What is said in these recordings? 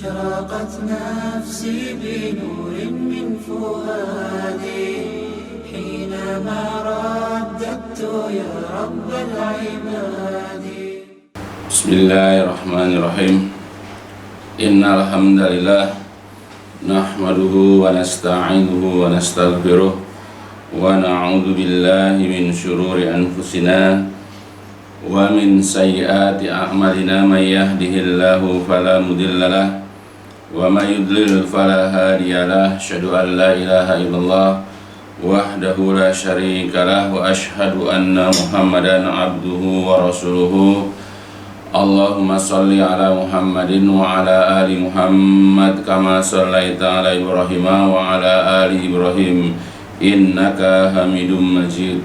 أشرقت نفسي بنور من فؤادي حينما رددت يا رب العباد. بسم الله الرحمن الرحيم. إن الحمد لله نحمده ونستعينه ونستغفره ونعوذ بالله من شرور أنفسنا ومن سيئات أعمالنا. من يهده الله فلا مضل له ومن يضلل فلا هادي له. أشهد أن لا إله إلا الله وحده لا شريك له وأشهد أن محمدا عبده ورسوله. اللهم صل على محمد وعلى آل محمد كما صليت على إبراهيم وعلى آل إبراهيم إنك حميد مجيد.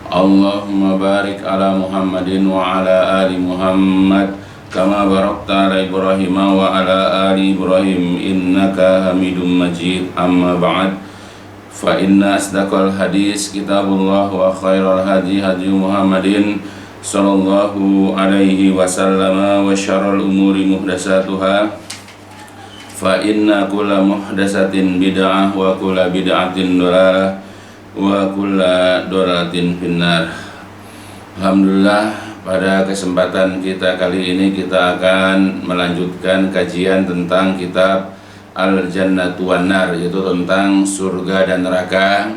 اللهم بارك على محمد وعلى آل محمد كما باركت على إبراهيم وعلى آل إبراهيم إنك حميد مجيد. أما بعد فإن أصدق الحديث كتاب الله وخير الهدي هدي محمد صلى الله عليه وسلم وشر الأمور محدثاتها فإن كل محدثة بدعة وكل بدعة ضلالة wa kulla dolatin finnar. Alhamdulillah, pada kesempatan kita kali ini kita akan melanjutkan kajian tentang kitab Al-Jannatu wan Nar, yaitu tentang surga dan neraka,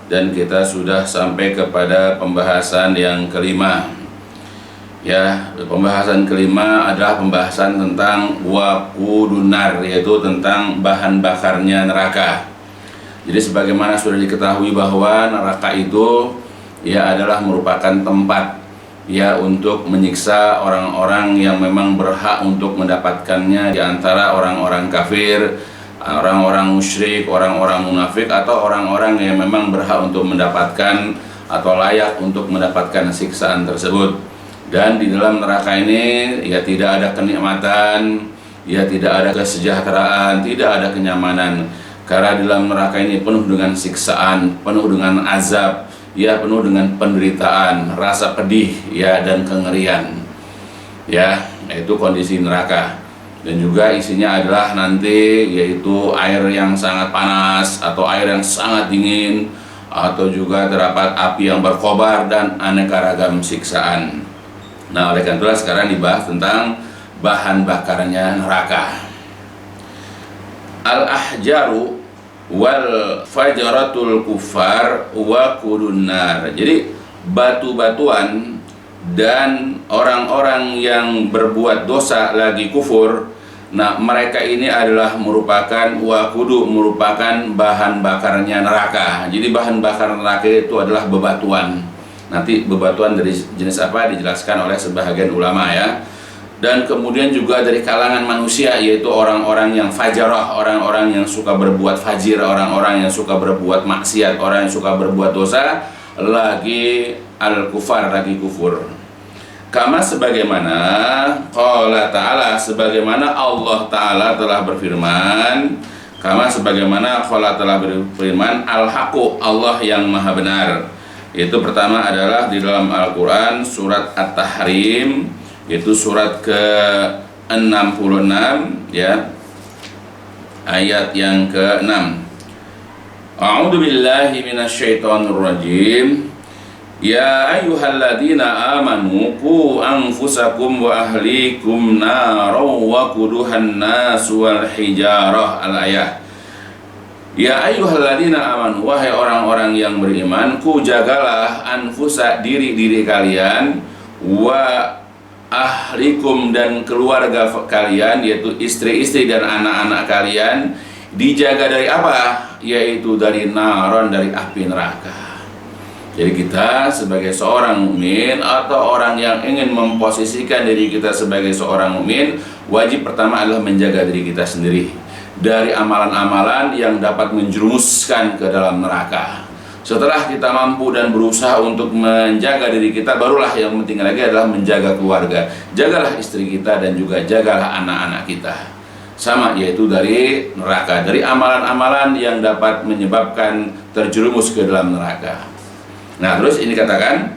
dan kita sudah sampai kepada pembahasan yang kelima. Ya, pembahasan kelima adalah pembahasan tentang waqudun nar, yaitu tentang bahan bakarnya neraka. Jadi sebagaimana sudah diketahui bahwa neraka itu ya adalah merupakan tempat ya untuk menyiksa orang-orang yang memang berhak untuk mendapatkannya, di antara orang-orang kafir, orang-orang musyrik, orang-orang munafik, atau orang-orang yang memang berhak untuk mendapatkan atau layak untuk mendapatkan siksaan tersebut. Dan di dalam neraka ini ya tidak ada kenikmatan, ya tidak ada kesejahteraan, tidak ada kenyamanan. Karena di dalam neraka ini penuh dengan siksaan, penuh dengan azab, ya penuh dengan penderitaan, rasa pedih, ya dan kengerian. Ya, itu kondisi neraka. Dan juga isinya adalah nanti yaitu air yang sangat panas atau air yang sangat dingin, atau juga terdapat api yang berkobar dan aneka ragam siksaan. Nah, oleh karena itulah sekarang dibahas tentang bahan bakarnya neraka. Al-ahjaru wal fajaratul kufar wa kudun nar. Jadi batu-batuan dan orang-orang yang berbuat dosa lagi kufur, nah mereka ini adalah merupakan wakudu, merupakan bahan bakarnya neraka. Jadi bahan bakar neraka itu adalah bebatuan. Nanti bebatuan dari jenis apa dijelaskan oleh sebahagian ulama ya. Dan kemudian juga dari kalangan manusia, yaitu orang-orang yang fajarah, orang-orang yang suka berbuat fajir, orang-orang yang suka berbuat maksiat, orang yang suka berbuat dosa, lagi al-kufar, lagi kufur. Kama sebagaimana qala ta'ala, sebagaimana Allah Ta'ala telah berfirman, kama sebagaimana qala telah berfirman, al-haqu, Allah yang maha benar. Itu pertama adalah di dalam Al-Quran surat At-Tahrim, itu surat ke-66 ya, ayat yang ke-6. A'udzu billahi minasyaitonir rajim. Ya ayyuhalladzina amanu qu anfusakum wa ahlikum naran wa quduhan nas wal hijarah. Al-ayah. Ya ayyuhalladzina amanu, wahai orang-orang yang beriman, ku jagalah anfusa, diri-diri kalian, wa ahlikum dan keluarga kalian, yaitu istri-istri dan anak-anak kalian, dijaga dari apa? Yaitu dari naron, dari api neraka. Jadi kita sebagai seorang mukmin atau orang yang ingin memposisikan diri kita sebagai seorang mukmin, wajib pertama adalah menjaga diri kita sendiri dari amalan-amalan yang dapat menjerumuskan ke dalam neraka. Setelah kita mampu dan berusaha untuk menjaga diri kita, barulah yang penting lagi adalah menjaga keluarga. Jagalah istri kita dan juga jagalah anak-anak kita. Sama, yaitu dari neraka, dari amalan-amalan yang dapat menyebabkan terjerumus ke dalam neraka. Nah, terus ini katakan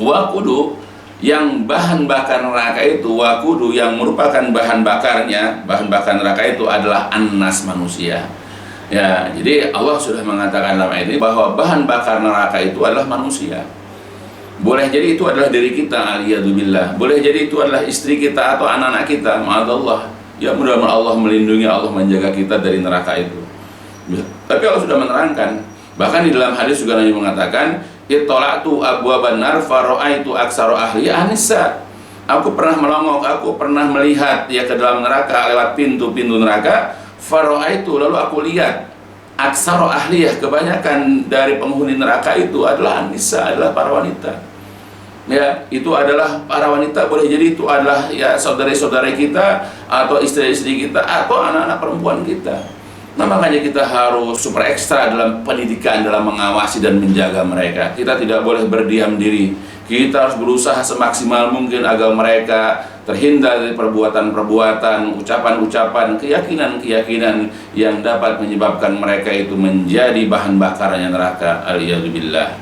waqudu, yang bahan bakar neraka itu wakudu, yang merupakan bahan bakar neraka itu adalah annas, manusia. Ya, jadi Allah sudah mengatakan dalam ayat ini bahwa bahan bakar neraka itu adalah manusia. Boleh jadi itu adalah diri kita, aliyadzubillah. Boleh jadi itu adalah istri kita atau anak-anak kita, ma'adallah. Ya, mudah-mudahan Allah melindungi, Allah menjaga kita dari neraka itu. Tapi Allah sudah menerangkan. Bahkan di dalam hadis juga Nabi mengatakan, "Ittala'tu abwaban nar fara'aitu aksara ahli anisa." Aku pernah melongok, aku pernah melihat ya ke dalam neraka lewat pintu-pintu neraka. Fara'aitu, lalu aku lihat aksara ahliyah, kebanyakan dari penghuni neraka itu adalah anisa, adalah para wanita. Ya, itu adalah para wanita. Boleh jadi itu adalah ya saudara-saudara kita atau istri-istri kita atau anak-anak perempuan kita. Nah, makanya kita harus super ekstra dalam pendidikan, dalam mengawasi dan menjaga mereka. Kita tidak boleh berdiam diri. Kita harus berusaha semaksimal mungkin agar mereka terhindar dari perbuatan-perbuatan, ucapan-ucapan, keyakinan-keyakinan yang dapat menyebabkan mereka itu menjadi bahan bakarnya neraka, aliyadzubillah.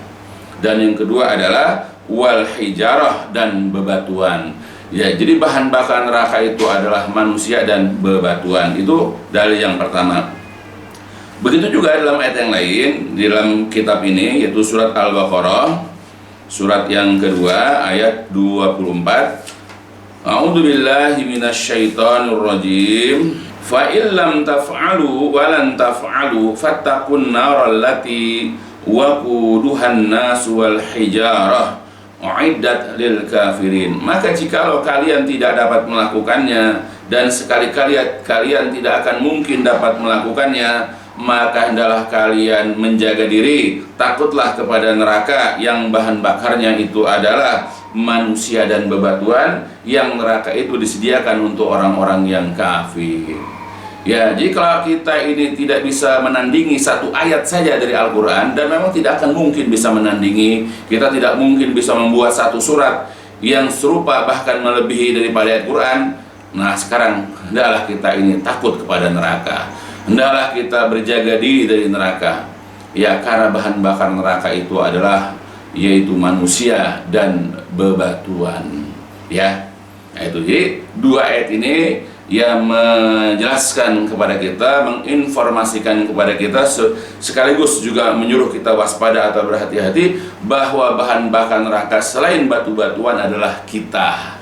Dan yang kedua adalah wal hijarah, dan bebatuan. Ya, jadi bahan bakar neraka itu adalah manusia dan bebatuan. Itu dalil yang pertama. Begitu juga dalam ayat yang lain di dalam kitab ini, yaitu surat Al-Baqarah, surat yang kedua ayat 24. A'udzubillahi minasyaitonirrajim. Fa illam taf'alu wa lan taf'alu fattaqun naral lati waquduhan nas wal hijarah uiddat lil kafirin. Maka jikalau kalian tidak dapat melakukannya dan sekali-kali kalian tidak akan mungkin dapat melakukannya, maka hendaklah kalian menjaga diri, takutlah kepada neraka yang bahan bakarnya itu adalah manusia dan bebatuan, yang neraka itu disediakan untuk orang-orang yang kafir. Ya, jadi kalau kita ini tidak bisa menandingi satu ayat saja dari Al-Quran, dan memang tidak akan mungkin bisa menandingi, kita tidak mungkin bisa membuat satu surat yang serupa bahkan melebihi daripada ayat Quran. Nah, sekarang hendaklah kita ini takut kepada neraka, hendaklah kita berjaga diri dari neraka. Ya, karena bahan bakar neraka itu adalah yaitu manusia dan bebatuan. Ya, nah itu. Jadi dua ayat ini yang menjelaskan kepada kita, menginformasikan kepada kita, sekaligus juga menyuruh kita waspada atau berhati-hati bahwa bahan bakar neraka selain batu-batuan adalah kita.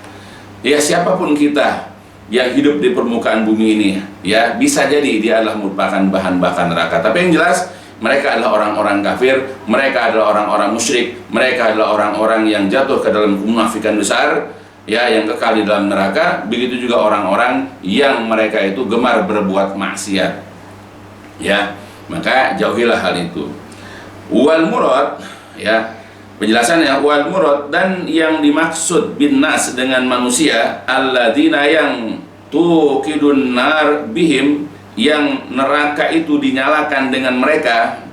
Ya, siapapun kita yang hidup di permukaan bumi ini, ya bisa jadi dia adalah merupakan bahan bakar neraka. Tapi yang jelas mereka adalah orang-orang kafir, mereka adalah orang-orang musyrik, mereka adalah orang-orang yang jatuh ke dalam kemunafikan besar, ya, yang kekal di dalam neraka. Begitu juga orang-orang yang mereka itu gemar berbuat maksiat. Ya, maka jauhilah hal itu. Wal murad, ya, penjelasannya wal murad, dan yang dimaksud bin nas dengan manusia, alladzina yang tuqidun nar bihim, yang neraka itu dinyalakan dengan mereka.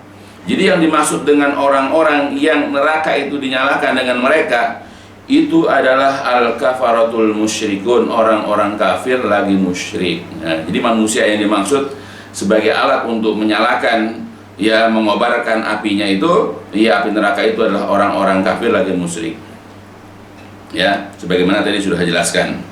Jadi yang dimaksud dengan orang-orang yang neraka itu dinyalakan dengan mereka itu adalah al-kafaratul musyrikun, orang-orang kafir lagi musyrik. Nah, jadi manusia yang dimaksud sebagai alat untuk menyalakan, ya, mengobarkan apinya itu, ya, api neraka itu adalah orang-orang kafir lagi musyrik. Ya, sebagaimana tadi sudah dijelaskan.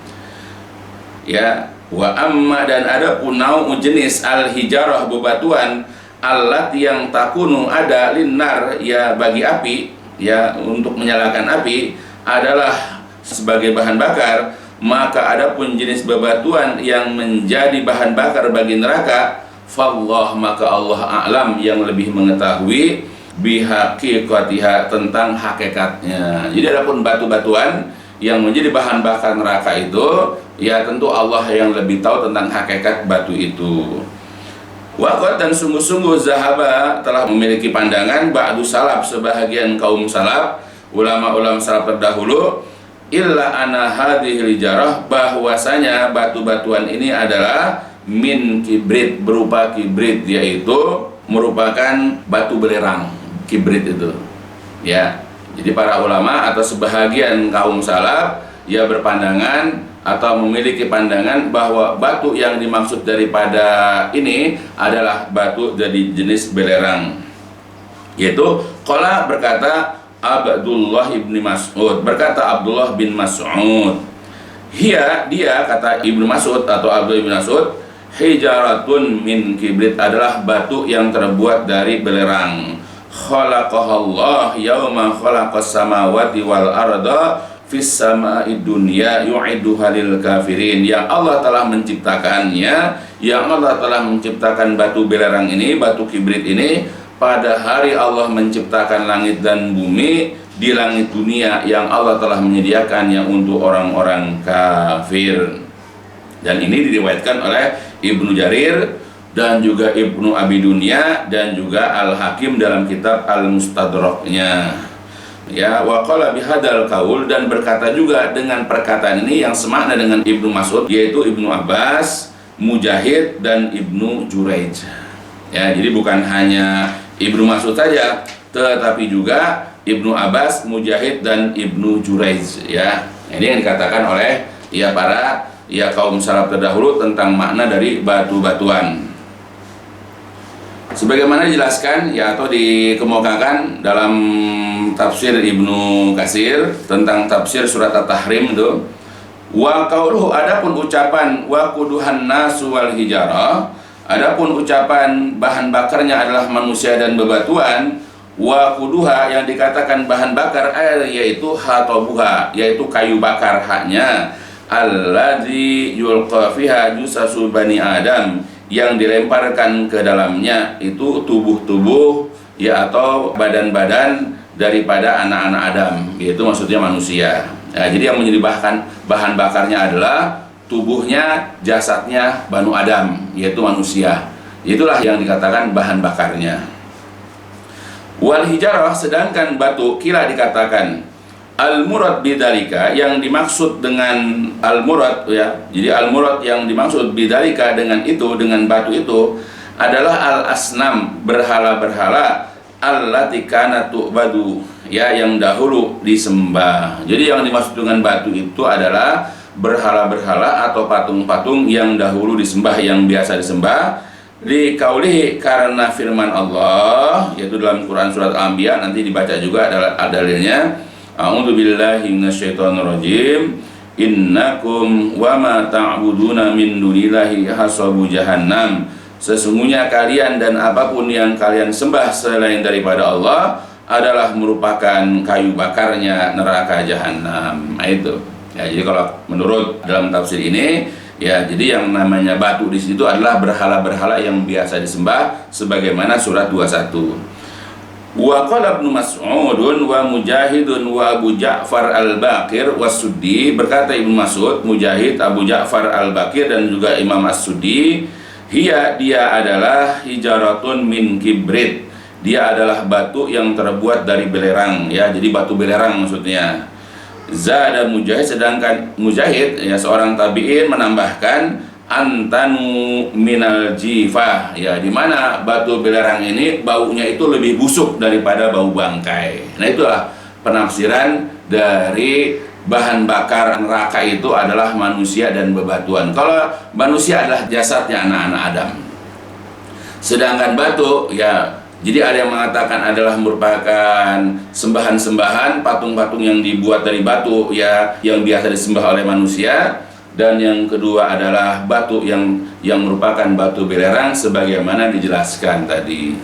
Ya, wa amma, dan ada punau jenis al-hijarah, bebatuan, alat yang takunu ada linar, ya, bagi api, ya, untuk menyalakan api adalah sebagai bahan bakar. Maka ada pun jenis bebatuan yang menjadi bahan bakar bagi neraka, fallah, maka Allah a'lam, yang lebih mengetahui bihaqiqatiha, tentang hakikatnya. Jadi ada pun batu-batuan yang menjadi bahan bakar neraka itu, ya tentu Allah yang lebih tahu tentang hakikat batu itu. Waqad, dan sungguh-sungguh zahaba, telah memiliki pandangan ba'du salaf, sebahagian kaum salaf, ulama-ulama salaf terdahulu, illa ana hadhil hijarah, bahwasanya batu-batuan ini adalah min kibrit, berupa kibrit, yaitu merupakan batu belerang. Kibrit itu, ya. Jadi para ulama atau sebahagian kaum salaf, ya, berpandangan atau memiliki pandangan bahwa batu yang dimaksud daripada ini adalah batu dari jenis belerang, yaitu qala, berkata Abdullah bin Mas'ud. Berkata Abdullah bin Mas'ud, dia kata Ibnu Mas'ud atau Abdullah bin Mas'ud, hijaratun min kibrit, adalah batu yang terbuat dari belerang. Khalaqahallah yauma khalaqas samawati wal arda fis samai dunya yu'iduha lil kafirin. Yang Allah telah menciptakannya, yang Allah telah menciptakan batu belerang ini, batu kibrit ini pada hari Allah menciptakan langit dan bumi. Di langit dunia yang Allah telah menyediakannya untuk orang-orang kafir. Dan ini diriwayatkan oleh Ibnu Jarir dan juga Ibnu Abi Dunya dan juga Al-Hakim dalam kitab Al-Mustadraknya. Ya, wa qala bihadzal qaul, dan berkata juga dengan perkataan ini yang semakna dengan Ibnu Mas'ud, yaitu Ibnu Abbas, Mujahid dan Ibnu Juraij. Ya, jadi bukan hanya Ibnu Mas'ud saja, tetapi juga Ibnu Abbas, Mujahid dan Ibnu Juraij. Ya, ini yang dikatakan oleh para kaum salaf terdahulu tentang makna dari batu-batuan. Sebagaimana dijelaskan atau dikemukakan dalam tafsir Ibnu Katsir tentang tafsir surat At-Tahrim itu, wa qauluhu, adapun ucapan wa quduhan nasu wal hijarah, adapun ucapan bahan bakarnya adalah manusia dan bebatuan, wa quduha, yang dikatakan bahan bakar yaitu hatabuha, yaitu kayu bakar haknya, alladzi yulqa fiha jusasu bani Adam, yang dilemparkan ke dalamnya itu tubuh-tubuh atau badan-badan daripada anak-anak Adam, yaitu maksudnya manusia. Nah, jadi yang menjadi bahan bakarnya adalah tubuhnya, jasadnya Banu Adam, yaitu manusia. Itulah yang dikatakan bahan bakarnya. Wal hijarah, sedangkan batu, kila dikatakan al-murad bidzalika, yang dimaksud dengan al-murad jadi al-murad yang dimaksud bidzalika dengan itu, dengan batu itu adalah al-asnam, berhala-berhala, allati kanat tu'badu, yang dahulu disembah. Jadi yang dimaksud dengan batu itu adalah berhala-berhala atau patung-patung yang dahulu disembah, yang biasa disembah. Di kaulihi, karena firman Allah, yaitu dalam Quran surat Al-Anbiya, nanti dibaca juga adalah dalilnya. A'udzu billahi minasyaitonir rajim. Innakum wa ma ta'buduna min dunillahi hasabu jahannam. Sesungguhnya kalian dan apapun yang kalian sembah selain daripada Allah adalah merupakan kayu bakarnya neraka jahanam. Nah, itu. Ya, jadi kalau menurut dalam tafsir ini, jadi yang namanya batu di situ adalah berhala-berhala yang biasa disembah, sebagaimana surat 21. Wa qala Ibnu Mas'udun wa Mujahidun wa Abu Ja'far Al-Baqir was-Suddi, berkata Ibnu Mas'ud, Mujahid, Abu Ja'far Al-Baqir dan juga Imam As-Suddi, dia adalah hijaratun min kibrit, dia adalah batu yang terbuat dari belerang, jadi batu belerang maksudnya. Zada Mujahid, sedangkan Mujahid seorang tabi'in menambahkan antanu minal jifah, di mana batu belerang ini baunya itu lebih busuk daripada bau bangkai. Nah, itulah penafsiran dari bahan bakar neraka itu adalah manusia dan bebatuan. Kalau manusia adalah jasadnya anak-anak Adam, sedangkan batu jadi ada yang mengatakan adalah merupakan sembahan-sembahan, patung-patung yang dibuat dari batu yang biasa disembah oleh manusia. Dan yang kedua adalah batu yang merupakan batu belerang sebagaimana dijelaskan tadi.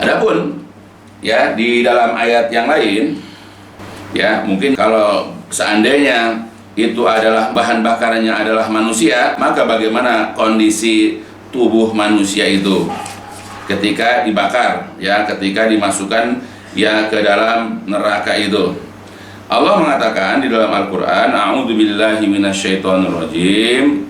Adapun di dalam ayat yang lain, mungkin kalau seandainya itu adalah bahan bakarnya adalah manusia, maka bagaimana kondisi tubuh manusia itu ketika dibakar, ketika dimasukkan ke dalam neraka itu? Allah mengatakan di dalam Al-Qur'an, a'udzu billahi minasyaitonir rajim,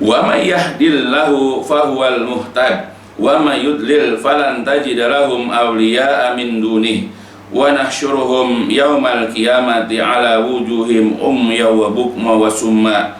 wa may yahdillahu fahuwal muhtad wa may yudlil falan tajid lahum awliya'a min dunihi wa nahsyuruhum yaumal qiyamati ala wujuhim umya wa bukma wa summa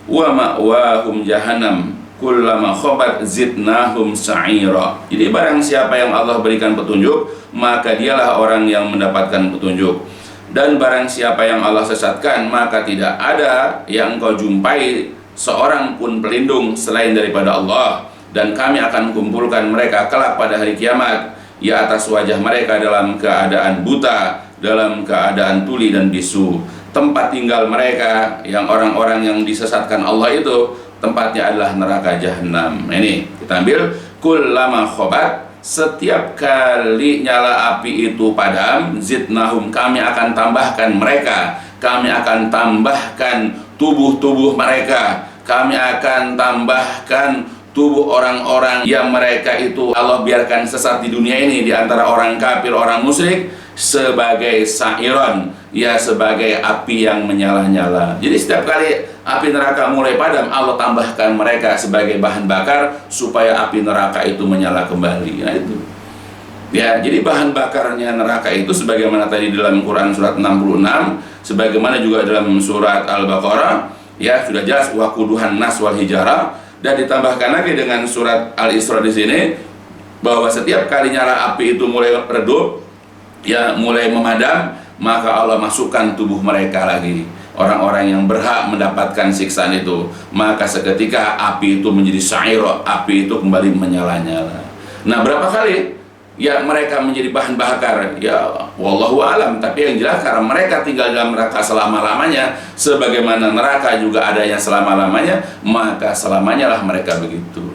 wa ma'wahum jahannam kullama khobat zidnahum sa'ira. Jadi barang siapa yang Allah berikan petunjuk, maka dialah orang yang mendapatkan petunjuk. Dan barang siapa yang Allah sesatkan, maka tidak ada yang engkau jumpai seorang pun pelindung selain daripada Allah. Dan kami akan kumpulkan mereka kelak pada hari kiamat ya atas wajah mereka dalam keadaan buta, dalam keadaan tuli dan bisu. Tempat tinggal mereka yang orang-orang yang disesatkan Allah itu tempatnya adalah neraka jahanam. Ini kita ambil, kullama khobat, setiap kali nyala api itu padam, zidnahum, kami akan tambahkan mereka, kami akan tambahkan tubuh-tubuh mereka, kami akan tambahkan tubuh orang-orang yang mereka itu Allah biarkan sesat di dunia ini, di antara orang kafir, orang musyrik, sebagai sa'iron, ya sebagai api yang menyala-nyala. Jadi setiap kali api neraka mulai padam, Allah tambahkan mereka sebagai bahan bakar supaya api neraka itu menyala kembali. Nah itu. Ya, jadi bahan bakarnya neraka itu sebagaimana tadi dalam Quran surat 66, sebagaimana juga dalam surat Al-Baqarah, ya sudah jelas waquduhan nas wal hijarah. Dan ditambahkan lagi dengan surat Al-Isra di sini bahwa setiap kali nyala api itu mulai redup, ya mulai memadam, maka Allah masukkan tubuh mereka lagi, orang-orang yang berhak mendapatkan siksaan itu. Maka seketika api itu menjadi sa'ira, api itu kembali menyala-nyala. Nah, berapa kali ya mereka menjadi bahan bakar, ya wallahu alam, tapi yang jelas karena mereka tinggal dalam neraka selama-lamanya, sebagaimana neraka juga ada yang selama-lamanya, maka selamanya lah mereka begitu.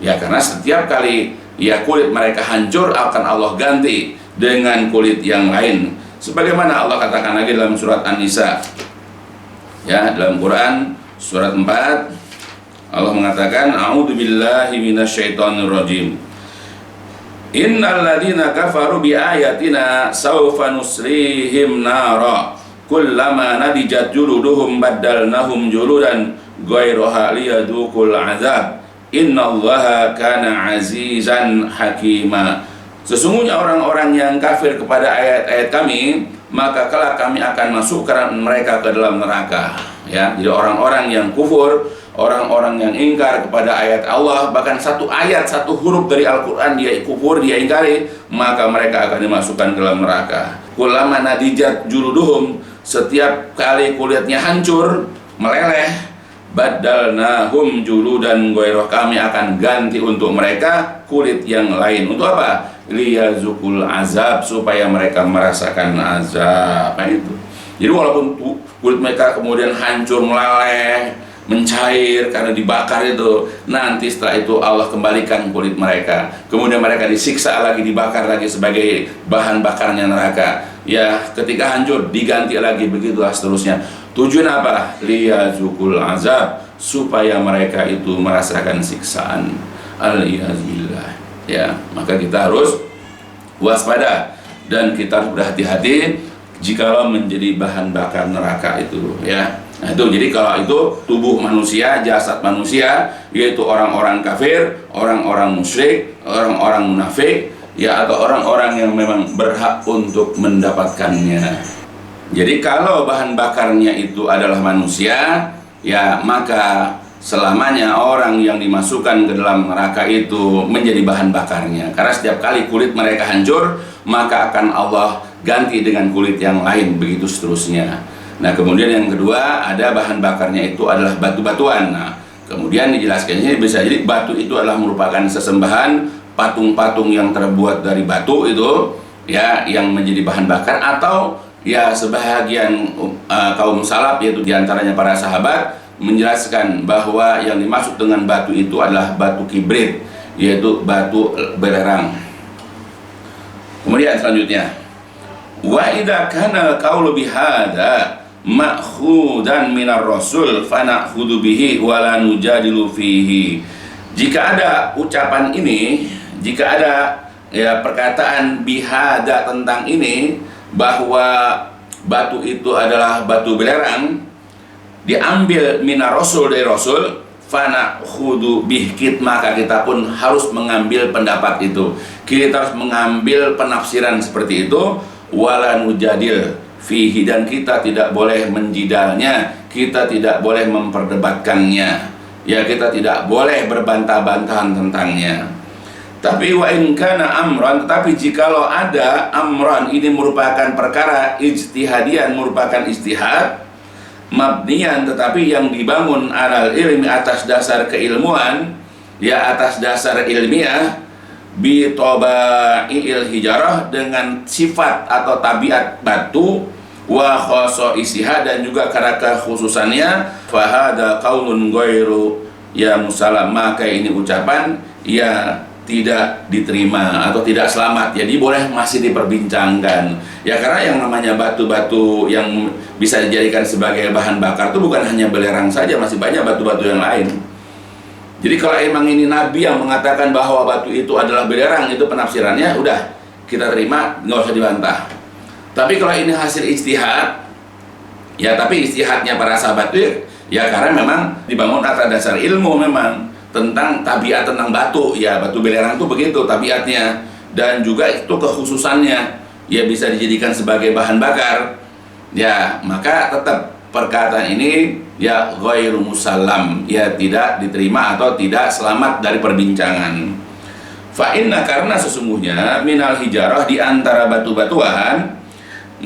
Ya karena setiap kali ya kulit mereka hancur, akan Allah ganti dengan kulit yang lain, sebagaimana Allah katakan lagi dalam surat An-Nisa, ya dalam Quran surat 4, Allah mengatakan a'udzubillahi minasyaitonirrajim. Innal ladzina kafaru bi ayatina sawfa nusrihim nara kullama nadijat juluduhum baddalnahum juludan ghairaha liyadukul azab innallaha kana azizan hakima. Sesungguhnya orang-orang yang kafir kepada ayat-ayat kami, maka kelak kami akan masukkan mereka ke dalam neraka. Ya, jadi orang-orang yang kufur, orang-orang yang ingkar kepada ayat Allah, bahkan satu ayat, satu huruf dari Al-Quran dia kufur, dia ingkari, maka mereka akan dimasukkan ke dalam neraka. Kullama nadijat juluduhum, setiap kali kulitnya hancur, meleleh, baddalnahum juludan ghairah, kami akan ganti untuk mereka kulit yang lain. Untuk apa? Liyazukul azab, supaya mereka merasakan azab. Nah itu. Jadi walaupun kulit mereka kemudian hancur, meleleh, mencair karena dibakar itu, nanti setelah itu Allah kembalikan kulit mereka, kemudian mereka disiksa lagi, dibakar lagi sebagai bahan bakarnya neraka. Ya ketika hancur diganti lagi, begitulah seterusnya. Tujuan apa? Liyazukul azab, supaya mereka itu merasakan siksaan. Al-iyazillah. Ya, maka kita harus waspada dan kita harus berhati-hati jikalau menjadi bahan bakar neraka itu, ya. Nah itu, jadi kalau itu tubuh manusia, jasad manusia, yaitu orang-orang kafir, orang-orang musyrik, orang-orang munafik, ya, atau orang-orang yang memang berhak untuk mendapatkannya. Jadi kalau bahan bakarnya itu adalah manusia, ya maka selamanya orang yang dimasukkan ke dalam neraka itu menjadi bahan bakarnya. Karena setiap kali kulit mereka hancur, maka akan Allah ganti dengan kulit yang lain, begitu seterusnya. Nah kemudian yang kedua, ada bahan bakarnya itu adalah batu-batuan. Nah kemudian dijelaskan ini bisa jadi batu itu adalah merupakan sesembahan, patung-patung yang terbuat dari batu itu, ya, yang menjadi bahan bakar, atau ya sebahagian kaum salaf, yaitu diantaranya para sahabat, menjelaskan bahwa yang dimaksud dengan batu itu adalah batu kibrit, yaitu batu belerang. Kemudian selanjutnya, wa idza kana al-qaulu bihadza ma'khudan minar rasul fana'khudhu bihi wa la nujadilu fihi. Jika ada ucapan ini, jika ada ya perkataan bihada tentang ini, bahwa batu itu adalah batu belerang, diambil minar rasul, dari rasul, fana'khudhu bihkit, maka kita pun harus mengambil pendapat itu, kita harus mengambil penafsiran seperti itu, wala nujadil fihi, dan kita tidak boleh menjidalnya, kita tidak boleh memperdebatkannya, ya kita tidak boleh berbantah-bantahan tentangnya. Tapi wa in kana amran, tetapi jikalau ada amran, ini merupakan perkara ijtihadian, merupakan ijtihad, mabniyan, tetapi yang dibangun alal ilmi, atas dasar keilmuan, ya atas dasar ilmiah, bi taba'il hijarah, dengan sifat atau tabiat batu, wa khosoisiha, dan juga karena kekhususannya, fahada qaulun ghairu ya musallam, maka ini ucapan ya tidak diterima atau tidak selamat. Jadi boleh masih diperbincangkan ya, karena yang namanya batu-batu yang bisa dijadikan sebagai bahan bakar itu bukan hanya belerang saja, masih banyak batu-batu yang lain. Jadi kalau emang ini Nabi yang mengatakan bahwa batu itu adalah belerang, itu penafsirannya, udah kita terima, nggak usah dibantah. Tapi kalau ini hasil ijtihad ya, tapi ijtihadnya para sahabat itu ya karena memang dibangun atas dasar ilmu memang tentang tabiat tentang batu ya, batu belerang itu begitu tabiatnya, dan juga itu kekhususannya ya bisa dijadikan sebagai bahan bakar ya, maka tetap perkataan ini ya ghairu musallam, ya tidak diterima atau tidak selamat dari perbincangan. Fa inna, karena sesungguhnya minal hijarah, di antara batu-batuan,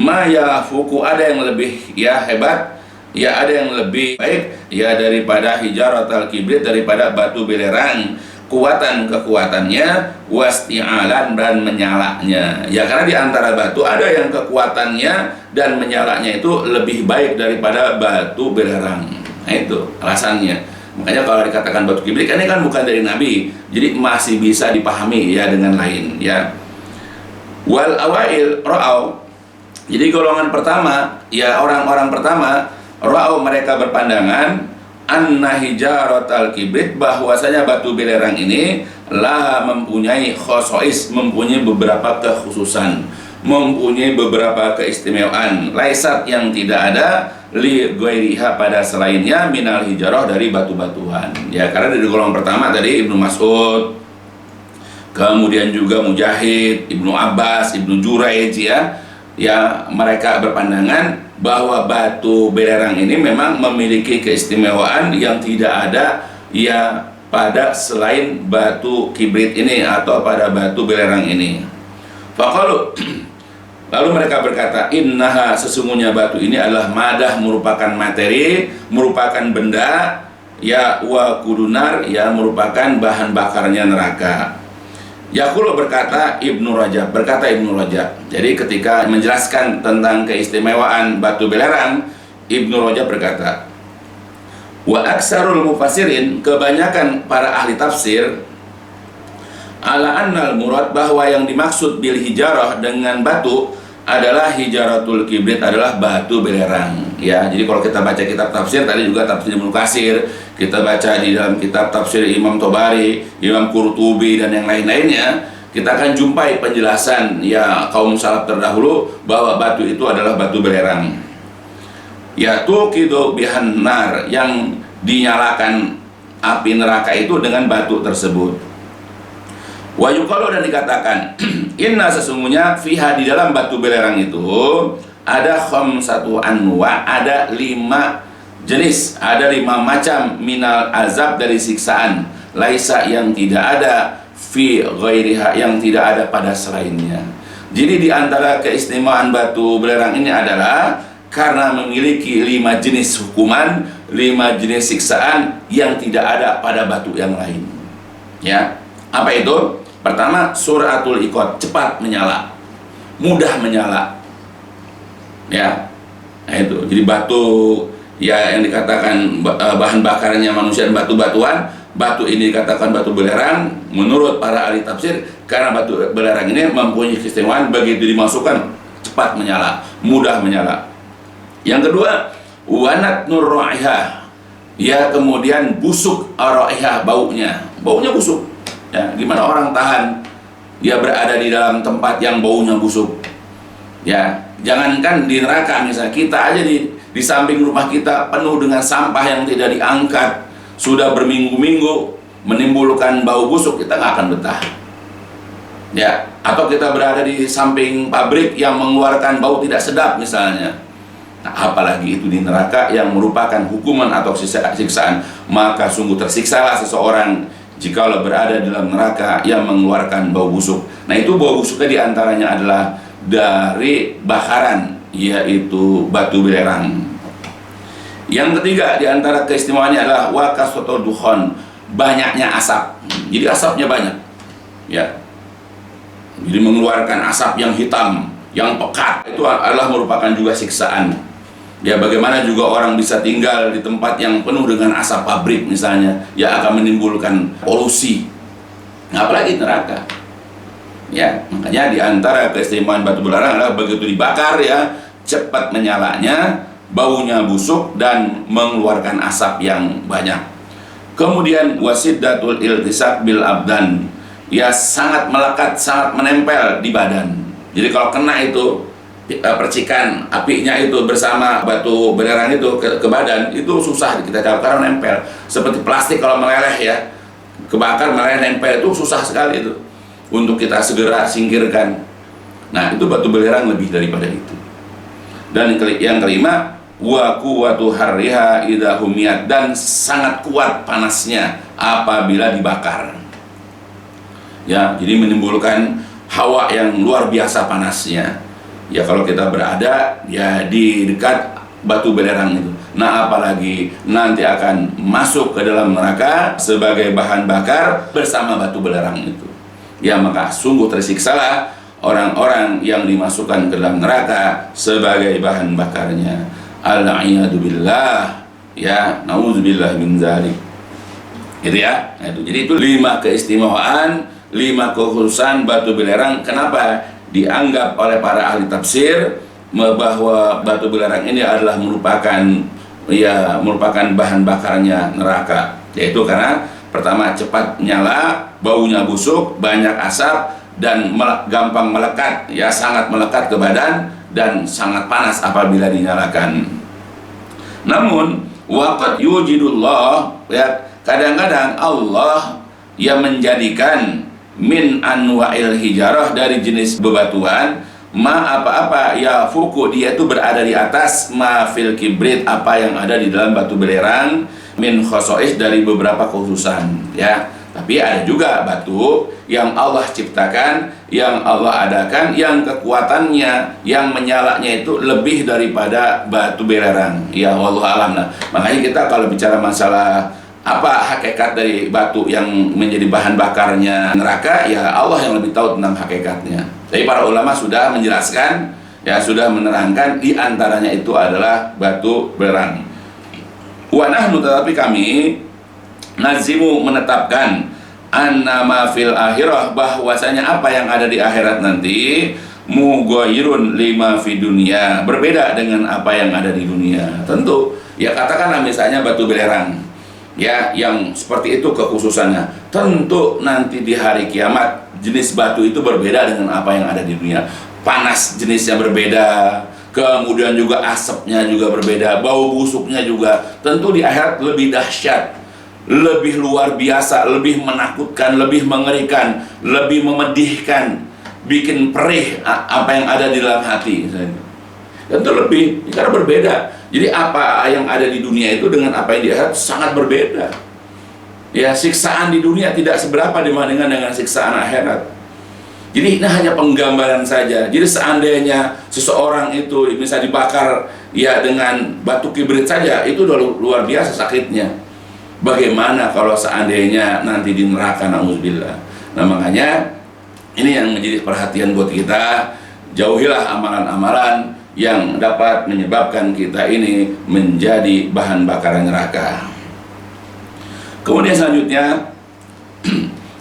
ma yafuku, ada yang lebih ya hebat ya, ada yang lebih baik ya daripada hijaratul kibrit, daripada batu belerang, kekuatannya, wasti'alan, dan menyalanya ya, karena di antara batu ada yang kekuatannya dan menyalanya itu lebih baik daripada batu belerang. Nah itu alasannya. Makanya kalau dikatakan batu kibrit ini kan bukan dari Nabi, jadi masih bisa dipahami ya dengan lain ya. Wal awail ra'au, jadi golongan pertama ya, orang-orang pertama, ra'au, mereka berpandangan, anna hijaratul kibrit, bahwasanya batu belerang ini lah mempunyai khosois, mempunyai beberapa kekhususan, mempunyai beberapa keistimewaan, laisat, yang tidak ada, li ghairiha, pada selainnya, minal hijarah, dari batu-batuan ya. Karena dari golongan pertama tadi Ibnu Mas'ud, kemudian juga Mujahid, Ibnu Abbas, Ibnu Juraij ya, mereka berpandangan bahwa batu belerang ini memang memiliki keistimewaan yang tidak ada ya pada selain batu kibrit ini atau pada batu belerang ini. Faqalu, lalu mereka berkata, innaha, sesungguhnya batu ini adalah madah, merupakan materi, merupakan benda ya, wa kudunar, ya merupakan bahan bakarnya neraka. Yaqulu, berkata Ibnu Rajab, jadi ketika menjelaskan tentang keistimewaan batu belerang, Ibnu Rajab berkata, wa aksarul mufassirin, kebanyakan para ahli tafsir, ala annal murad, bahwa yang dimaksud bil hijarah, dengan batu, adalah hijaratul kibrit, adalah batu belerang ya. Jadi kalau kita baca kitab tafsir, tadi juga tafsir Ibnu Katsir, kita baca di dalam kitab tafsir Imam Tobari, Imam Qurtubi, dan yang lain-lainnya, kita akan jumpai penjelasan ya kaum salaf terdahulu bahwa batu itu adalah batu belerang ya, tuqidu bihan nar, yang dinyalakan api neraka itu dengan batu tersebut. Wa yuqalu, dan dikatakan, inna, sesungguhnya, fiha, di dalam batu belerang itu, ada khamsatu anwa, ada 5 jenis, ada 5 macam, minal azab, dari siksaan, laisa, yang tidak ada, fi ghairiha, yang tidak ada pada selainnya. Jadi di antara keistimewaan batu belerang ini adalah karena memiliki 5 jenis hukuman, 5 jenis siksaan yang tidak ada pada batu yang lain ya. Apa itu? Pertama, suratul iqad, cepat menyala, mudah menyala ya. Nah itu, jadi batu ya yang dikatakan bahan bakarnya manusia dan batu-batuan, batu ini dikatakan batu belerang menurut para ahli tafsir karena batu belerang ini mempunyai keistimewaan, begitu dimasukkan cepat menyala, mudah menyala. Yang kedua, wanat nur raihah, ya kemudian busuk raihah, baunya busuk ya. Gimana orang tahan dia berada di dalam tempat yang baunya busuk ya? Jangankan di neraka, misalnya kita aja di samping rumah kita penuh dengan sampah yang tidak diangkat, sudah berminggu-minggu menimbulkan bau busuk, kita nggak akan betah ya. Atau kita berada di samping pabrik yang mengeluarkan bau tidak sedap misalnya. Nah, apalagi itu di neraka yang merupakan hukuman atau siksaan, maka sungguh tersiksalah seseorang jikalau berada dalam neraka yang mengeluarkan bau busuk. Nah itu bau busuknya diantaranya adalah dari bakaran, yaitu batu belerang. Yang ketiga diantara keistimewaannya adalah wakasoto dukhon, banyaknya asap. Jadi asapnya banyak ya. Jadi mengeluarkan asap yang hitam, yang pekat, itu adalah merupakan juga siksaan. Ya, bagaimana juga orang bisa tinggal di tempat yang penuh dengan asap pabrik misalnya, ya akan menimbulkan polusi. Apalagi neraka. Ya, makanya di antara keistimewaan batu belerang adalah begitu dibakar ya, cepat menyalanya, baunya busuk dan mengeluarkan asap yang banyak. Kemudian wasiddatul iltisak bil abdan, ya sangat melekat, sangat menempel di badan. Jadi kalau kena itu percikan apinya itu bersama batu belerang itu ke badan, itu susah kita tahu karena nempel. Seperti plastik kalau meleleh ya, kebakar meleleh nempel, itu susah sekali itu untuk kita segera singkirkan. Nah, itu batu belerang lebih daripada itu. Dan yang kelima, wa quwwatu harriha idza humiyat, dan sangat kuat panasnya apabila dibakar. Ya, jadi menimbulkan hawa yang luar biasa panasnya. Ya, kalau kita berada ya di dekat batu belerang itu. Nah, apalagi nanti akan masuk ke dalam neraka sebagai bahan bakar bersama batu belerang itu. Ya, maka sungguh tersiksalah orang-orang yang dimasukkan ke dalam neraka sebagai bahan bakarnya. Al-'iyadu billah, ya, naudzubillah min dzalik. Gitu ya. Nah, itu. Jadi itu 5 keistimewaan, 5 kekhususan batu belerang. Kenapa dianggap oleh para ahli tafsir bahwa batu belerang ini adalah merupakan bahan bakarnya neraka? Yaitu karena pertama, cepat nyala, baunya busuk, banyak asap, dan gampang melekat, ya sangat melekat ke badan, dan sangat panas apabila dinyalakan. Namun waqad yujidullah, ya kadang-kadang Allah yang menjadikan min anwa'il hijarah, dari jenis bebatuan, ma apa-apa ya fuku, dia itu berada di atas ma fil kibrit, apa yang ada di dalam batu belerang, min khosois, dari beberapa khususan ya. Tapi ada juga batu yang Allah ciptakan, yang Allah adakan, yang kekuatannya, yang menyalanya itu lebih daripada batu belerang. Ya, wallahu alam. Nah, makanya kita kalau bicara masalah apa hakikat dari batu yang menjadi bahan bakarnya neraka, ya Allah yang lebih tahu tentang hakikatnya. Jadi para ulama sudah menjelaskan, ya sudah menerangkan, di antaranya itu adalah batu belerang. Wa nahnu, tetapi kami nazimu menetapkan annama fil akhirah, bahwasanya apa yang ada di akhirat nanti mughairun lima fi dunia, berbeda dengan apa yang ada di dunia. Tentu ya, katakanlah misalnya batu belerang ya, yang seperti itu kekhususannya, tentu nanti di hari kiamat jenis batu itu berbeda dengan apa yang ada di dunia. Panas jenisnya berbeda, kemudian juga asapnya juga berbeda, bau busuknya juga tentu di akhirat lebih dahsyat, lebih luar biasa, lebih menakutkan, lebih mengerikan, lebih memedihkan, bikin perih apa yang ada di dalam hati. Tentu lebih, karena berbeda. Jadi apa yang ada di dunia itu dengan apa yang di akhirat sangat berbeda. Ya, siksaan di dunia tidak seberapa dibandingkan dengan siksaan akhirat. Jadi ini hanya penggambaran saja. Jadi seandainya seseorang itu bisa dibakar ya dengan batu kibrit saja, itu udah luar biasa sakitnya. Bagaimana kalau seandainya nanti di neraka, na'udzubillah. Nah, makanya ini yang menjadi perhatian buat kita. Jauhilah amalan-amalan yang dapat menyebabkan kita ini menjadi bahan bakar neraka. Kemudian selanjutnya,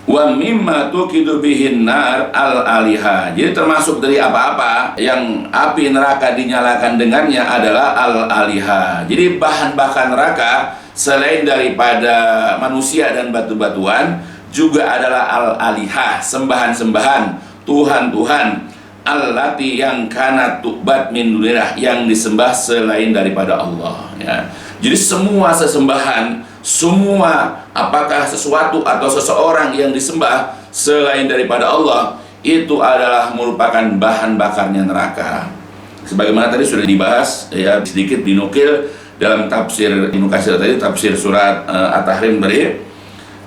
wa mimma tuqidu bihin nar al-aliha. Jadi termasuk dari apa-apa yang api neraka dinyalakan dengannya adalah al-aliha. Jadi bahan bakar neraka selain daripada manusia dan batu-batuan juga adalah al-aliha, sembahan-sembahan, tuhan-tuhan, allati yang kanat tu'bad min dunillah, yang disembah selain daripada Allah ya. Jadi semua sesembahan, semua apakah sesuatu atau seseorang yang disembah selain daripada Allah, itu adalah merupakan bahan bakarnya neraka. Sebagaimana tadi sudah dibahas ya, sedikit dinukil dalam tafsir Ibnu Katsir tadi, tafsir surat At-Tahrim tadi.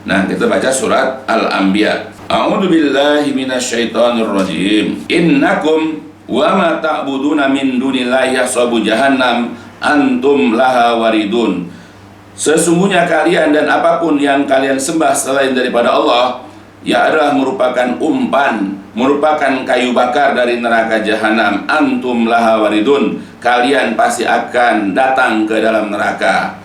Nah, kita baca surat Al-Anbiya. A'udzu billahi minasyaitonir rajim. Innakum wa ma ta'buduna min dunillahi yahsabu jahannam antum laha waridun. Sesungguhnya kalian dan apapun yang kalian sembah selain daripada Allah, ya adalah merupakan umpan, merupakan kayu bakar dari neraka jahanam. Antum laha waridun, kalian pasti akan datang ke dalam neraka.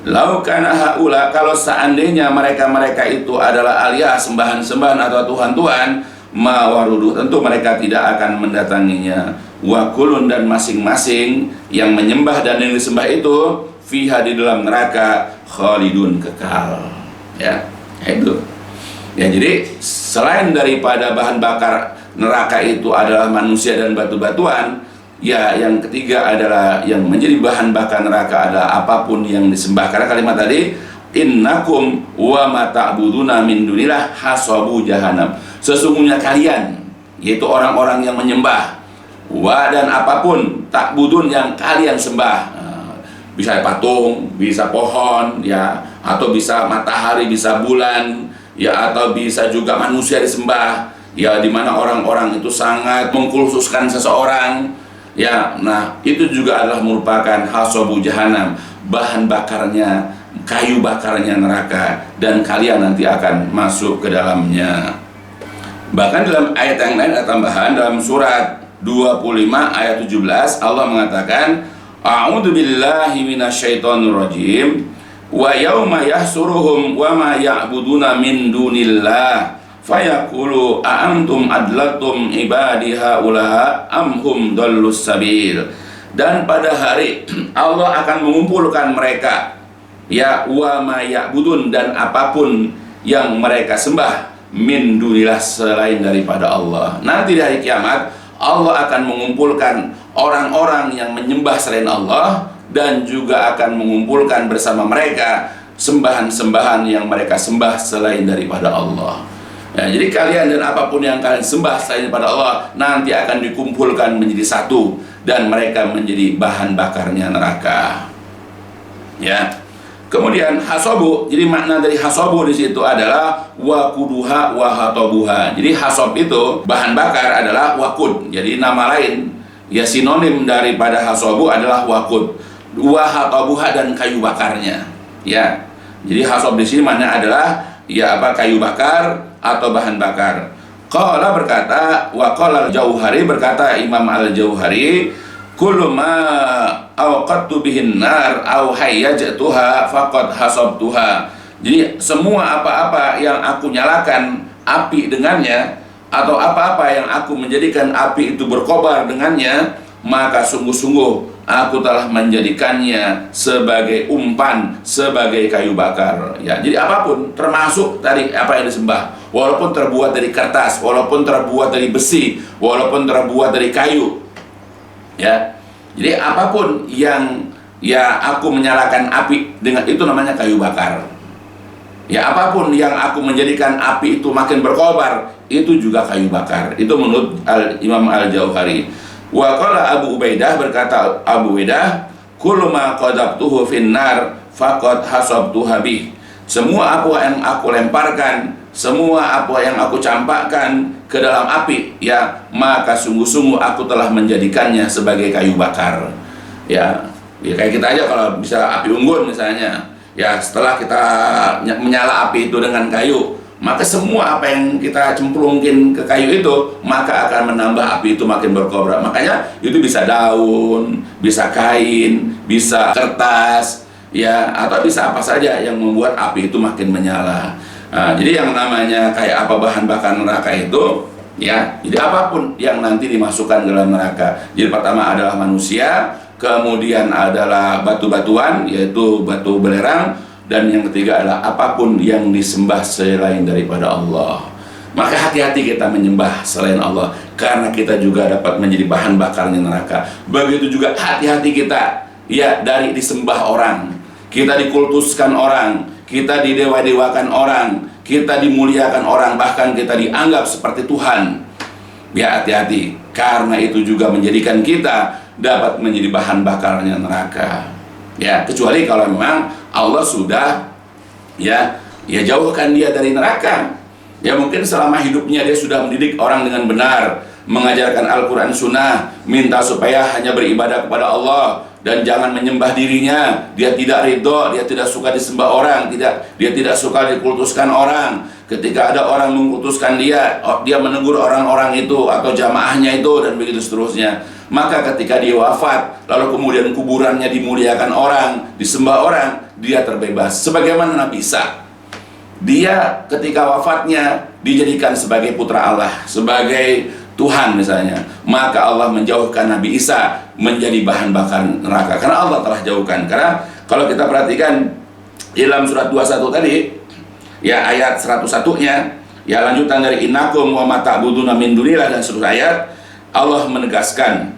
Lau kana haula, kalau seandainya mereka-mereka itu adalah alihah, sembahan-sembahan atau tuhan-tuhan, ma warudu, tentu mereka tidak akan mendatanginya. Wa kulun, dan masing-masing yang menyembah dan yang disembah itu fiha, di dalam neraka, khalidun, kekal. Ya, itu. Ya, jadi selain daripada bahan bakar neraka itu adalah manusia dan batu-batuan, ya yang ketiga adalah yang menjadi bahan bakar neraka adalah apapun yang disembah. Karena kalimat tadi, innakum wa ma ta'buduna min dunillah hasabu jahannam. Sesungguhnya kalian, yaitu orang-orang yang menyembah, wa dan apapun, ta'budun yang kalian sembah, bisa patung, bisa pohon, ya, atau bisa matahari, bisa bulan, ya, atau bisa juga manusia disembah, ya, di mana orang-orang itu sangat mengkhususkan seseorang, ya. Nah, itu juga adalah merupakan hasabu jahannam, bahan bakarnya, kayu bakarnya neraka, dan kalian nanti akan masuk ke dalamnya. Bahkan dalam ayat yang lain ada tambahan, dalam surat 25 ayat 17 Allah mengatakan, a'udzu billahi minasyaitonir rajim, wa yauma yahsuruhum wa ma ya'buduna min dunillah fayaqulu a'antum adlatum ibadi haula am hum dallus sabil. Dan pada hari Allah akan mengumpulkan mereka, ya, wa ma ya'budun, dan apapun yang mereka sembah, min dunillah, selain daripada Allah. Nanti di hari kiamat Allah akan mengumpulkan orang-orang yang menyembah selain Allah, dan juga akan mengumpulkan bersama mereka sembahan-sembahan yang mereka sembah selain daripada Allah. Ya, jadi kalian dan apapun yang kalian sembah selain daripada Allah nanti akan dikumpulkan menjadi satu, dan mereka menjadi bahan bakarnya neraka. Ya. Kemudian hasabu, jadi makna dari hasabu di situ adalah wakuduha wa hatabuha. Jadi hasab itu bahan bakar adalah wakud. Jadi nama lain, ya, sinonim daripada hasabu adalah wakud, wa hatabuha, dan kayu bakarnya. Ya. Jadi hasab di sini makna adalah, ya, apa, kayu bakar atau bahan bakar. Qala berkata, wa qala al-Jauhari, berkata Imam al-Jauhari, kullu ma awqattu bihin nar aw hayyajtuha faqad hasabtuha. Jadi semua apa-apa yang aku nyalakan api dengannya, atau apa-apa yang aku menjadikan api itu berkobar dengannya, maka sungguh-sungguh aku telah menjadikannya sebagai umpan, sebagai kayu bakar. Ya, jadi apapun, termasuk tadi apa yang disembah, walaupun terbuat dari kertas, walaupun terbuat dari besi, walaupun terbuat dari kayu, ya. Jadi apapun yang, ya, aku menyalakan api dengan itu namanya kayu bakar. Ya, apapun yang aku menjadikan api itu makin berkobar, itu juga kayu bakar. Itu menurut Imam Al-Jauhari. Wa qala Abu Ubaidah, berkata Abu Ubaidah, kullu ma qadabtuhu finnar faqad hasabtuha bih. Semua apa yang aku lemparkan, semua apa yang aku campakkan ke dalam api, ya, maka sungguh-sungguh aku telah menjadikannya sebagai kayu bakar. Ya, ya, kayak kita aja kalau bisa api unggun misalnya, ya, setelah kita menyala api itu dengan kayu, maka semua apa yang kita cemplungin ke kayu itu, maka akan menambah api itu makin berkobar. Makanya itu bisa daun, bisa kain, bisa kertas, ya, atau bisa apa saja yang membuat api itu makin menyala. Nah, jadi yang namanya kayak apa bahan bakar neraka itu, ya, jadi apapun yang nanti dimasukkan ke dalam neraka. Jadi pertama adalah manusia, kemudian adalah batu-batuan, yaitu batu belerang, dan yang ketiga adalah apapun yang disembah selain daripada Allah. Maka hati-hati kita menyembah selain Allah, karena kita juga dapat menjadi bahan bakarnya neraka. Begitu juga hati-hati kita, ya, dari disembah orang, kita dikultuskan orang, kita didewa-dewakan orang, kita dimuliakan orang, bahkan kita dianggap seperti Tuhan. Ya, hati-hati, karena itu juga menjadikan kita dapat menjadi bahan bakarnya neraka. Ya, kecuali kalau memang Allah sudah, ya, jauhkan dia dari neraka. Ya, mungkin selama hidupnya dia sudah mendidik orang dengan benar, mengajarkan Al-Quran Sunnah, minta supaya hanya beribadah kepada Allah, dan jangan menyembah dirinya. Dia tidak ridho, dia tidak suka disembah orang, dia tidak suka dikultuskan orang. Ketika ada orang mengkultuskan dia menegur orang-orang itu atau jamaahnya itu, dan begitu seterusnya. Maka ketika dia wafat, lalu kemudian kuburannya dimuliakan orang, disembah orang, dia terbebas. Sebagaimana Nabi Isa, dia ketika wafatnya dijadikan sebagai putra Allah, sebagai Tuhan misalnya, maka Allah menjauhkan Nabi Isa menjadi bahan bakar neraka, karena Allah telah jauhkan. Karena kalau kita perhatikan dalam surat 21 tadi, ya ayat 101-nya, ya lanjutan dari innakum wa ma ta'buduna min dunillah dan seluruh ayat, Allah menegaskan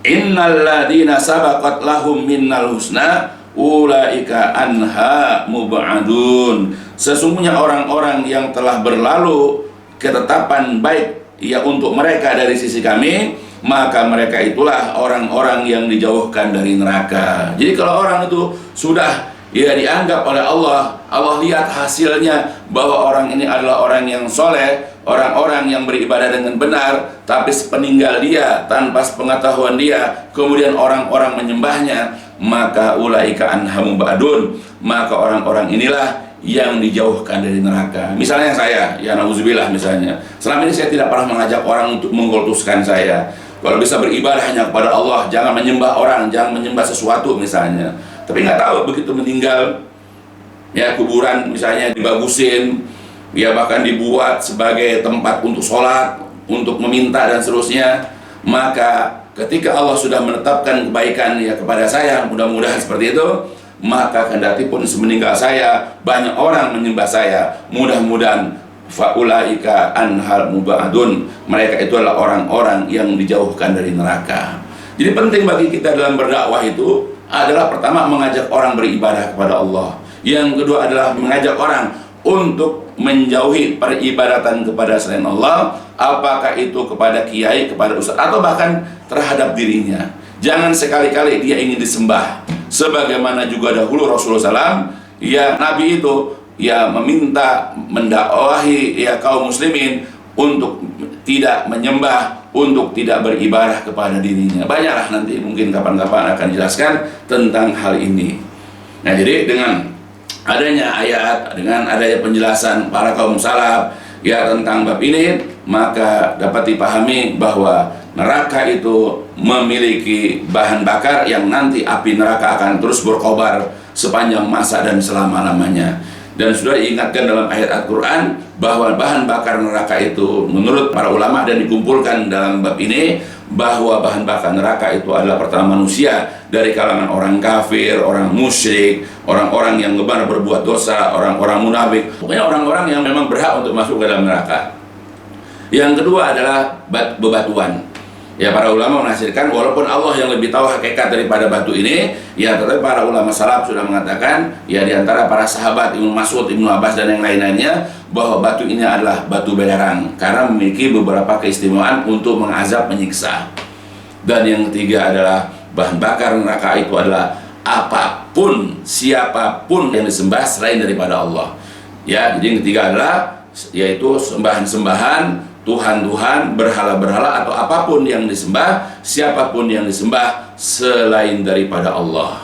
innal ladzina sabaqat lahum minnal husna ulaika anha mub'adun. Sesungguhnya orang-orang yang telah berlalu ketetapan baik ya untuk mereka dari sisi kami, maka mereka itulah orang-orang yang dijauhkan dari neraka. Jadi kalau orang itu sudah ya dianggap oleh Allah, Allah lihat hasilnya bahwa orang ini adalah orang yang soleh, orang-orang yang beribadah dengan benar, tapi sepeninggal dia, tanpa sepengetahuan dia, kemudian orang-orang menyembahnya, maka ulaika anha mub'adun, maka orang-orang inilah yang dijauhkan dari neraka. Misalnya saya, ya nauzubillah misalnya, selama ini saya tidak pernah mengajak orang untuk mengkultuskan saya. Kalau bisa beribadah hanya kepada Allah, jangan menyembah orang, jangan menyembah sesuatu misalnya. Tapi nggak tahu begitu meninggal, ya kuburan misalnya dibagusin, ya bahkan dibuat sebagai tempat untuk sholat, untuk meminta dan seterusnya. Maka ketika Allah sudah menetapkan kebaikan ya kepada saya, mudah-mudahan seperti itu, maka kendati pun semeninggal saya banyak orang menyembah saya, mudah-mudahan faulaika anhal mubadun, mereka itu adalah orang-orang yang dijauhkan dari neraka. Jadi penting bagi kita dalam berdakwah itu adalah pertama mengajak orang beribadah kepada Allah, yang kedua adalah mengajak orang untuk menjauhi peribadatan kepada selain Allah, apakah itu kepada kiai, kepada ustaz, atau bahkan terhadap dirinya. Jangan sekali-kali dia ingin disembah. Sebagaimana juga dahulu Rasulullah SAW, ya Nabi itu ya meminta, mendakwahi ya kaum muslimin untuk tidak menyembah, untuk tidak beribadah kepada dirinya. Banyaklah nanti mungkin kapan-kapan akan jelaskan tentang hal ini. Nah, jadi dengan adanya ayat, dengan adanya penjelasan para kaum salaf ya tentang bab ini, maka dapat dipahami bahwa neraka itu memiliki bahan bakar yang nanti api neraka akan terus berkobar sepanjang masa dan selama-lamanya. Dan sudah diingatkan dalam ayat Al-Quran bahwa bahan bakar neraka itu menurut para ulama dan dikumpulkan dalam bab ini, bahwa bahan bakar neraka itu adalah pertama manusia dari kalangan orang kafir, orang musyrik, orang-orang yang gemar berbuat dosa, orang-orang munafik, pokoknya orang-orang yang memang berhak untuk masuk ke dalam neraka. Yang kedua adalah bebatuan. Ya, para ulama menafsirkan walaupun Allah yang lebih tahu hakikat daripada batu ini, ya tetapi para ulama salaf sudah mengatakan, ya diantara para sahabat Ibnu Mas'ud, Ibnu Abbas dan yang lain-lainnya, bahwa batu ini adalah batu belerang karena memiliki beberapa keistimewaan untuk mengazab, menyiksa. Dan yang ketiga adalah bahan bakar neraka itu adalah apapun, siapapun yang disembah selain daripada Allah. Ya, jadi yang ketiga adalah yaitu sembahan-sembahan, Tuhan-Tuhan, berhala-berhala, atau apapun yang disembah, siapapun yang disembah selain daripada Allah.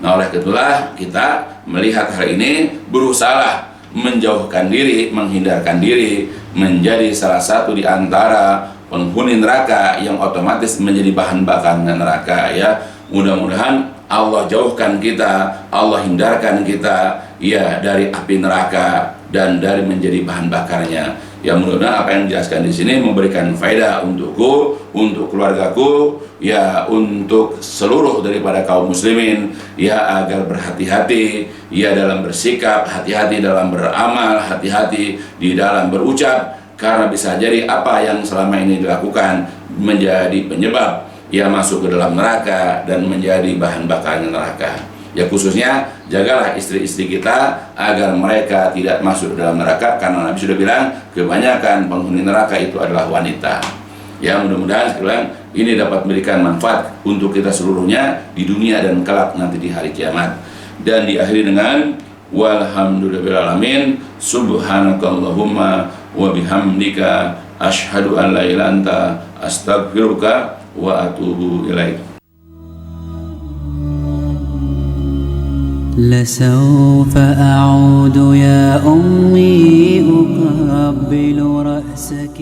Nah, oleh itulah kita melihat hal ini, berusaha menjauhkan diri, menghindarkan diri, menjadi salah satu di antara penghuni neraka yang otomatis menjadi bahan bakar neraka. Ya, mudah-mudahan Allah jauhkan kita, Allah hindarkan kita ya dari api neraka dan dari menjadi bahan bakarnya. Ya, mudah-mudahan apa yang dijelaskan di sini memberikan faedah untukku, untuk keluargaku, ya untuk seluruh daripada kaum muslimin, ya agar berhati-hati ya dalam bersikap, hati-hati dalam beramal, hati-hati di dalam berucap, karena bisa jadi apa yang selama ini dilakukan menjadi penyebab ya masuk ke dalam neraka dan menjadi bahan bakar neraka. Ya, khususnya jagalah istri-istri kita agar mereka tidak masuk ke dalam neraka, karena Nabi sudah bilang kebanyakan penghuni neraka itu adalah wanita. Ya, mudah-mudahan sekalian ini dapat memberikan manfaat untuk kita seluruhnya di dunia dan kelak nanti di hari kiamat. Dan diakhiri dengan walhamdulillahirabbil alamin, subhanakallahumma wa bihamdika asyhadu an la ilaha illa anta astaghfiruka wa atubu ilaik. لسوف أعود يا أمي أقبل رأسك